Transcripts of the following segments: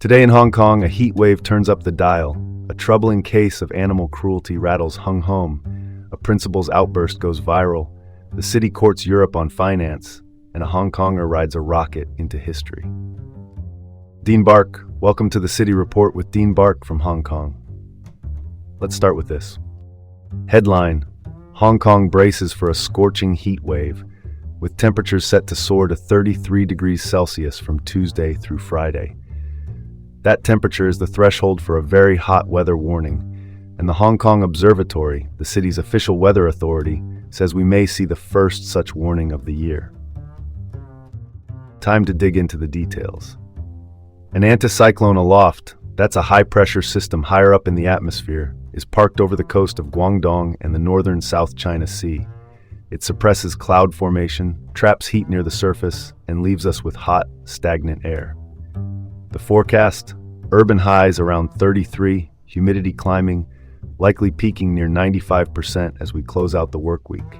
Today in Hong Kong, a heat wave turns up the dial. A troubling case of animal cruelty rattles Hung home. A principal's outburst goes viral. The city courts Europe on finance, and a Hong Konger rides a rocket into history. Dean Bark, welcome to the City Report with Dean Bark from Hong Kong. Let's start with this. Headline: Hong Kong braces for a scorching heat wave, with temperatures set to soar to 33 degrees Celsius from Tuesday through Friday. That temperature is the threshold for a very hot weather warning, and the Hong Kong Observatory, the city's official weather authority, says we may see the first such warning of the year. Time to dig into the details. An anticyclone aloft, that's a high-pressure system higher up in the atmosphere, is parked over the coast of Guangdong and the northern South China Sea. It suppresses cloud formation, traps heat near the surface, and leaves us with hot, stagnant air. The forecast: urban highs around 33, humidity climbing, likely peaking near 95% as we close out the work week.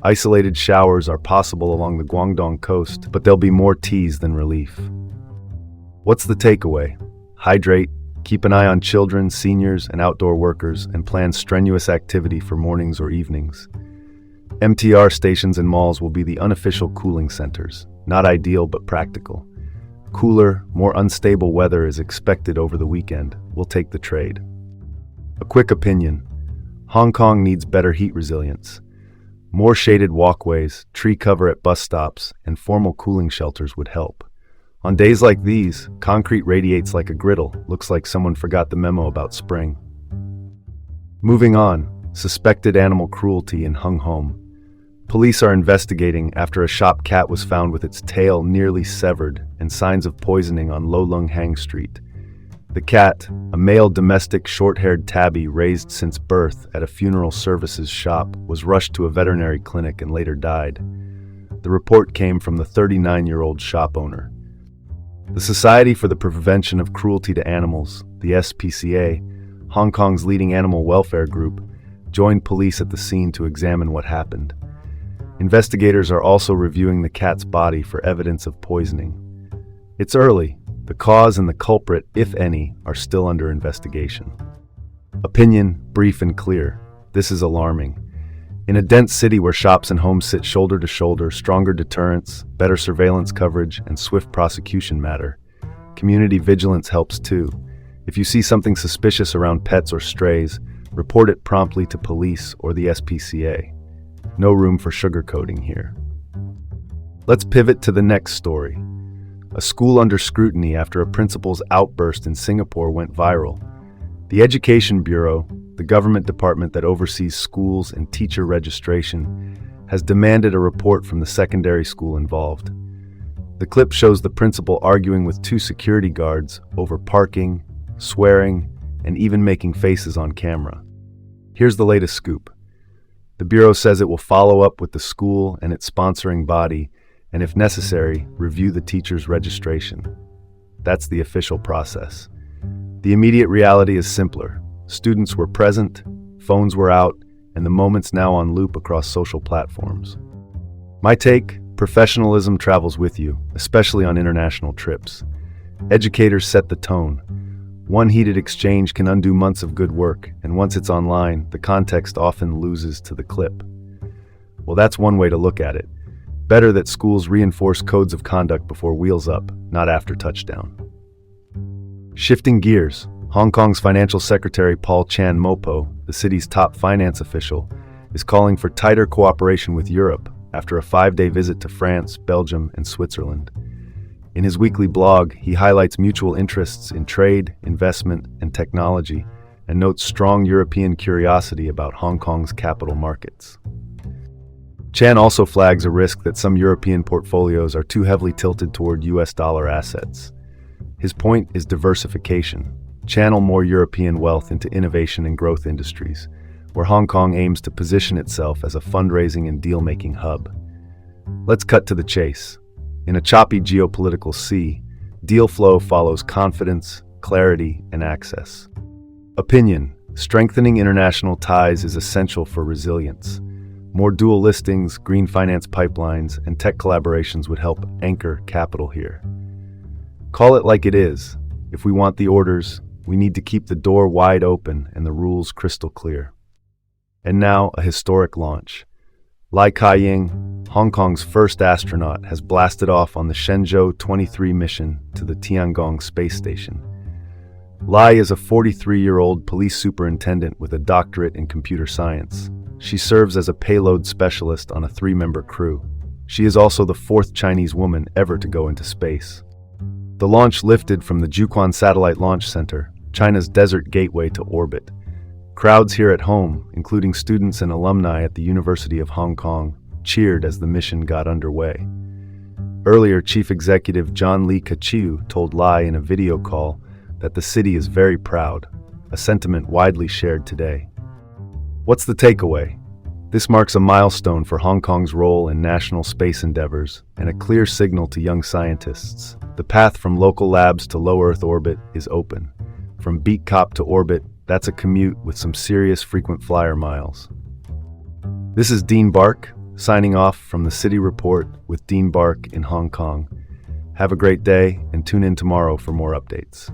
Isolated showers are possible along the Guangdong coast, but there'll be more teas than relief. What's the takeaway? Hydrate, keep an eye on children, seniors, and outdoor workers, and plan strenuous activity for mornings or evenings. MTR stations and malls will be the unofficial cooling centers. Not ideal, but practical. Cooler, more unstable weather is expected over the weekend. We'll take the trade. A quick opinion: Hong Kong needs better heat resilience. More shaded walkways, tree cover at bus stops, and formal cooling shelters would help. On days like these, concrete radiates like a griddle. Looks like someone forgot the memo about spring. Moving on, suspected animal cruelty in Hung home. Police are investigating after a shop cat was found with its tail nearly severed and signs of poisoning on Lo Lung Hang Street. The cat, a male domestic short-haired tabby raised since birth at a funeral services shop, was rushed to a veterinary clinic and later died. The report came from the 39-year-old shop owner. The Society for the Prevention of Cruelty to Animals, the SPCA, Hong Kong's leading animal welfare group, joined police at the scene to examine what happened. Investigators are also reviewing the cat's body for evidence of poisoning. It's early. The cause and the culprit, if any, are still under investigation. Opinion, brief and clear. This is alarming. In a dense city where shops and homes sit shoulder to shoulder, stronger deterrence, better surveillance coverage, and swift prosecution matter. Community vigilance helps too. If you see something suspicious around pets or strays, report it promptly to police or the SPCA. No room for sugarcoating here. Let's pivot to the next story. A school under scrutiny after a principal's outburst in Singapore went viral. The Education Bureau, the government department that oversees schools and teacher registration, has demanded a report from the secondary school involved. The clip shows the principal arguing with two security guards over parking, swearing, and even making faces on camera. Here's the latest scoop. The Bureau says it will follow up with the school and its sponsoring body, and if necessary, review the teacher's registration. That's the official process. The immediate reality is simpler. Students were present, phones were out, and the moment's now on loop across social platforms. My take: professionalism travels with you, especially on international trips. Educators set the tone. One heated exchange can undo months of good work, and once it's online, the context often loses to the clip. Well, that's one way to look at it. Better that schools reinforce codes of conduct before wheels up, not after touchdown. Shifting gears, Hong Kong's Financial Secretary Paul Chan Mopo, the city's top finance official, is calling for tighter cooperation with Europe after a 5-day visit to France, Belgium, and Switzerland. In his weekly blog, he highlights mutual interests in trade, investment, and technology, and notes strong European curiosity about Hong Kong's capital markets. Chan also flags a risk that some European portfolios are too heavily tilted toward US dollar assets. His point is diversification. Channel more European wealth into innovation and growth industries, where Hong Kong aims to position itself as a fundraising and deal-making hub. Let's cut to the chase. In a choppy geopolitical sea, deal flow follows confidence, clarity, and access. Opinion: strengthening international ties is essential for resilience. More dual listings, green finance pipelines, and tech collaborations would help anchor capital here. Call it like it is. If we want the orders, we need to keep the door wide open and the rules crystal clear. And now, a historic launch. Lai Ka-ying, Hong Kong's first astronaut, has blasted off on the Shenzhou 23 mission to the Tiangong space station. Lai is a 43-year-old police superintendent with a doctorate in computer science. She serves as a payload specialist on a 3-member crew. She is also the 4th Chinese woman ever to go into space. The launch lifted from the Jiuquan Satellite Launch Center, China's desert gateway to orbit. Crowds here at home, including students and alumni at the University of Hong Kong, cheered as the mission got underway. Earlier, Chief Executive John Lee Ka-chiu told Lai in a video call that the city is very proud, a sentiment widely shared today. What's the takeaway? This marks a milestone for Hong Kong's role in national space endeavors and a clear signal to young scientists. The path from local labs to low Earth orbit is open. From beat cop to orbit, that's a commute with some serious frequent flyer miles. This is Dean Bark, signing off from the City Report with Dean Bark in Hong Kong. Have a great day and tune in tomorrow for more updates.